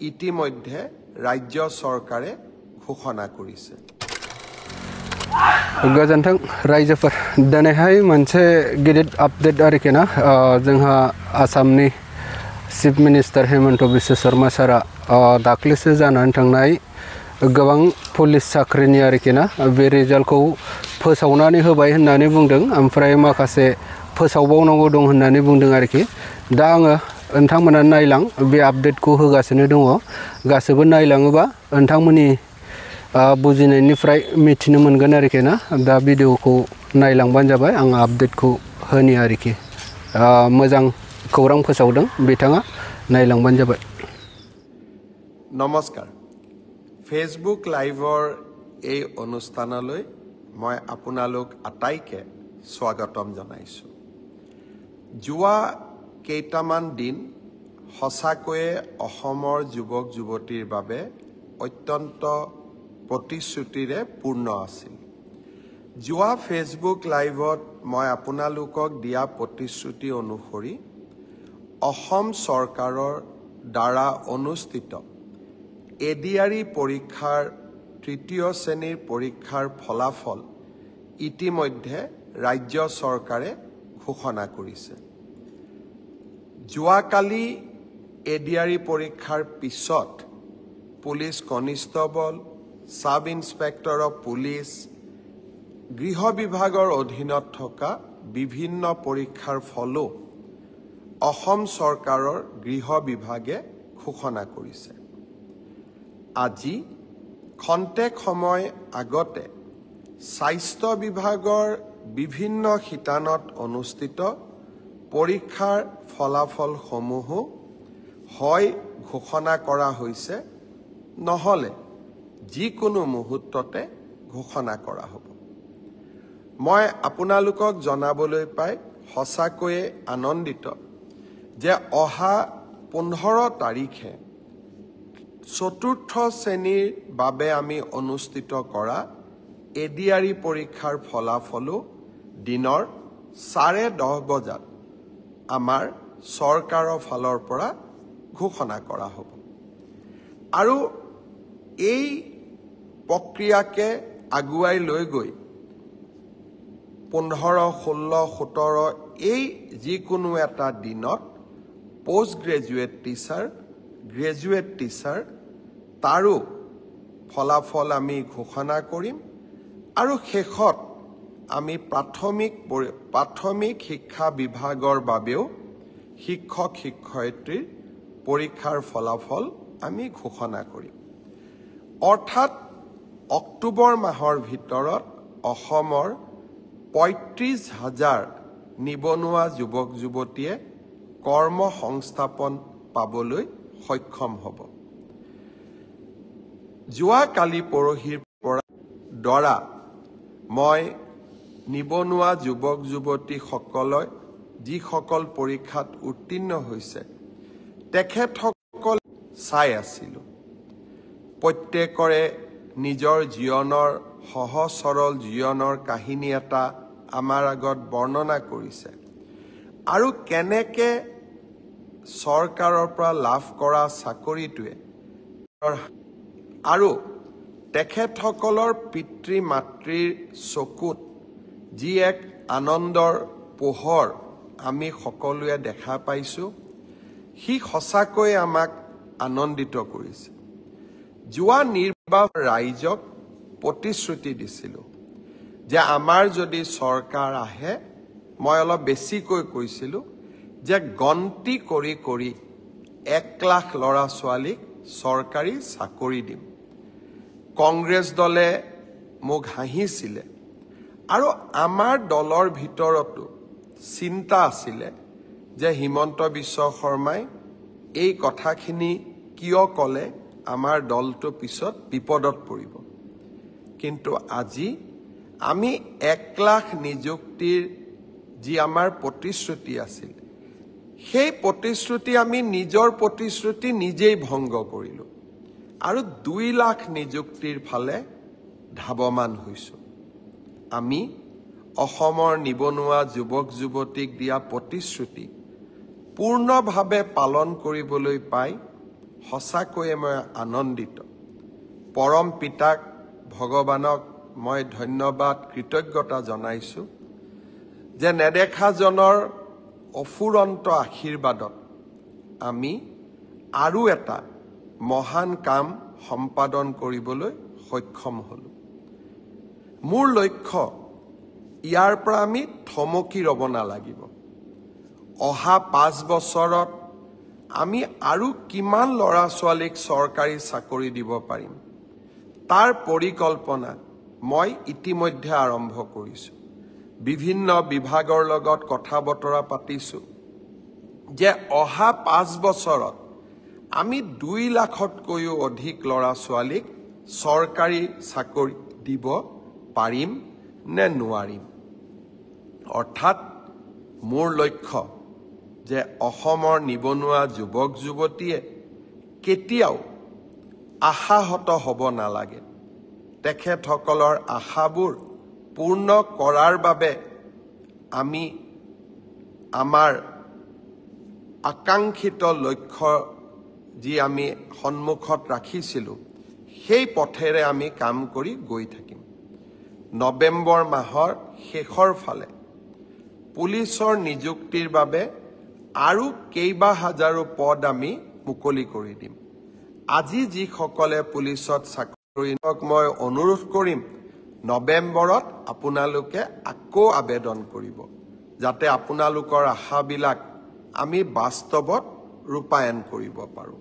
ইতিমধ্যে ৰাজ্য চৰকাৰে ঘোষণা কৰিছে। गोजोन्थों रायजोफोर दिनैहाय मोनसे गिदिर आपडेट आरोखि ना जोंहा आसामनि चिफ मिनिस्टार हेमन्त बिश्व शर्मा सारा दाख्लैसो जानानै थांनाय गोबां पुलिस साख्रिनि आरोखि ना बे रिजाल्टखौ फोसावनानै होबाय होननानै बुंदों ओमफ्राय माखासे फोसावबावनांगौ दं होननानै बुंदों आरोखि दा आङो नोंथांमोना नायलां बे आपडेटखौ होगासिनो दङ गासैबो नायलाङोबा नोंथांमोननि बुजिनायनिफ्राय मिथिनो मोनगोन आरोखि ना दा भिडिअखौ नायलांबानो जाबाय आं आपडेटखौ होनि आरोखि मोजां खौरां फोसावदों बिथाङा नायलांबानो जाबाय। नमस्कार फेसबुक लाइभर এই অনুষ্ঠানলৈ মই আপোনালোক আটাইকে স্বাগতম জনাইছো। যোৱা কেইটামান দিন সঁচাকৈয়ে অসমৰ যুৱক যুৱতীৰ বাবে অত্যন্ত প্ৰতিশ্ৰুতিৰে পূৰ্ণ আছিল। যোৱা ফেসবুক লাইভত মই আপোনালোকক দিয়া প্ৰতিশ্ৰুতি অনুসৰি অসম চৰকাৰৰ দ্বাৰা অনুষ্ঠিত এডিআৰই পৰীক্ষাৰ তৃতীয় শ্ৰেণীৰ পৰীক্ষাৰ ফলাফল ইতিমধ্যে ৰাজ্য চৰকাৰে ঘোষণা কৰিছে। যোৱাকালি এডিআৰই পৰীক্ষাৰ পিছত police constable sub inspector of police গৃহ বিভাগৰ অধীনত থকা বিভিন্ন পৰীক্ষাৰ ফলো অসম চৰকাৰৰ গৃহ বিভাগে ঘোষণা কৰিছে। আজি খন্তেক সময় আগতে স্বাস্থ্য বিভাগৰ বিভিন্ন শিতানত অনুষ্ঠিত পৰীক্ষাৰ ফলাফলসমূহ হয় ঘোষণা কৰা হৈছে নহলে যিকোনো মুহূৰ্ততে ঘোষণা কৰা হ'ব। মই আপোনালোকক জনাবলৈ পাই সঁচাকৈয়ে আনন্দিত যে অহা 15 তাৰিখে চতুৰ্থ শ্ৰেণীৰ বাবে আমি অনুষ্ঠিত কৰা এডিআৰই পৰীক্ষাৰ ফলাফলো দিনৰ 10:30 বজাত আমাৰ চৰকাৰৰ ফালৰ পৰা ঘোষণা কৰা হ'ব আৰু এই প্ৰক্ৰিয়াকে আগুৱাই লৈ গৈ 15, 16, 17 এই যিকোনো এটা দিনত post graduate teacher graduate teacher তাৰো ফলাফল আমি ঘোষণা কৰিম আৰু শেষত আমি প্ৰাথমিক শিক্ষা বিভাগৰ বাবেও শিক্ষক শিক্ষয়িত্ৰীৰ পৰীক্ষাৰ ফলাফল আমি ঘোষণা কৰিম। অৰ্থাৎ অক্টোবৰ মাহৰ ভিতৰত অসমৰ 35,000 নিবনুৱা যুৱক যুৱতীয়ে কৰ্ম সংস্থাপন পাবলৈ সক্ষম হ'ব। যোৱা কালি পৰহিৰ পৰা মই নিবনুৱা যুৱক যুৱতীসকলক যিসকল পৰীক্ষাত উত্তীৰ্ণ হৈছে তেখেতসকল চাই আছিল। প্ৰত্যেকৰে নিজৰ জীৱনৰ সহজ সৰল জীৱনৰ কাহিনী এটা আমাৰ আগত বৰ্ণনা কৰিছে আৰু কেনেকে চৰকাৰৰ পৰা লাভ কৰা চাকৰিটোৱে আৰু তেখেতসকলৰ পিতৃ মাতৃৰ চকুত যি এক আনন্দৰ পোহৰ আমি সকলোৱে দেখা পাইছো সি সঁচাকৈ আমাক আনন্দিত কৰিছে। যোৱা নিৰ্বাচন ৰাইজক প্ৰতিশ্ৰুতি দিছিল যে আমাৰ যদি চৰকাৰ আহে মই অলপ বেছিকৈ কৈছিল যে গন্তি কৰি কৰি 1 লাখ ল'ৰা ছোৱালীক চৰকাৰী চাকৰি দিম। কংগ্ৰেছ দলে মোক হাঁহিছিল আৰু আমাৰ দলৰ ভিতৰতো চিন্তা আছিল যে হিমন্ত বিশ্ব শৰ্মাই এই কথাখিনি কিয় কলে আমাৰ দলটো পিছত বিপদত পৰিব। কিন্তু আজি আমি 1 লাখ নিযুক্তিৰ যি আমাৰ প্ৰতিশ্ৰুতি আছিল সেই প্ৰতিশ্ৰুতি আমি নিজৰ প্ৰতিশ্ৰুতি নিজেই ভংগ কৰিলো আৰু 2 লাখ নিযুক্তিৰ ফালে ধাৱমান হৈছো। আমি অসমৰ নিবনুৱা যুৱক যুৱতীক দিয়া প্ৰতিশ্ৰুতি পূৰ্ণভাৱে পালন কৰিবলৈ পাই সঁচাকৈয়ে মই আনন্দিত। পৰম পিতাক ভগৱানক মই ধন্যবাদ কৃতজ্ঞতা জনাইছোঁ যে নেদেখাজনৰ অফুৰন্ত আশীৰ্বাদত আমি আৰু এটা মহান কাম সম্পাদন কৰিবলৈ সক্ষম হ'লোঁ। মোৰ লক্ষ্য ইয়াৰ পৰা আমি থমকি ৰ'ব নালাগিব। অহা 5 বছৰত আমি আৰু কিমান ল'ৰা ছোৱালীক চৰকাৰী চাকৰি দিব পাৰিম তাৰ পৰিকল্পনা মই ইতিমধ্যে আৰম্ভ কৰিছোঁ। বিভিন্ন বিভাগৰ লগত কথা বতৰা পাতিছোঁ যে অহা 5 বছৰত আমি 2 লাখতকৈও অধিক ল'ৰা ছোৱালীক চৰকাৰী চাকৰি দিব পাৰিম নে নোৱাৰিম। অৰ্থাৎ মোৰ লক্ষ্য যে অসমৰ নিবনুৱা যুৱক যুৱতীয়ে কেতিয়াও আশাহত হ'ব নালাগে। তেখেতসকলৰ আশাবোৰ পূৰ্ণ কৰাৰ বাবে আমি আমাৰ আকাংক্ষিত লক্ষ্য যি আমি সন্মুখত ৰাখিছিলোঁ সেই পথেৰে আমি কাম কৰি গৈ থাকিম। নৱেম্বৰ মাহৰ শেষৰ ফালে পুলিচৰ নিযুক্তিৰ বাবে আৰু কেইবা হাজাৰো পদ আমি মুকলি কৰি দিম। আজি যিসকলে পুলিচত চাকৰি মই অনুৰোধ কৰিম নৱেম্বৰত আপোনালোকে আকৌ আবেদন কৰিব যাতে আপোনালোকৰ আশাবিলাক আমি বাস্তৱত ৰূপায়ণ কৰিব পাৰোঁ।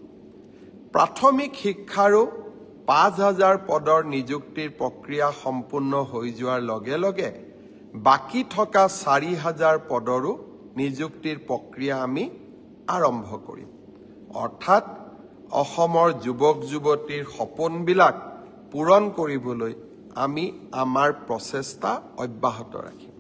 প্ৰাথমিক শিক্ষাৰো 5,000 পদৰ নিযুক্তিৰ প্ৰক্ৰিয়া সম্পূৰ্ণ হৈ যোৱাৰ লগে লগে বাকী থকা 4,000 পদৰো নিযুক্তিৰ প্ৰক্ৰিয়া আমি আৰম্ভ কৰিম। অৰ্থাৎ অসমৰ যুৱক যুৱতীৰ সপোনবিলাক পূৰণ কৰিবলৈ আমি আমাৰ প্ৰচেষ্টা অব্যাহত ৰাখিম।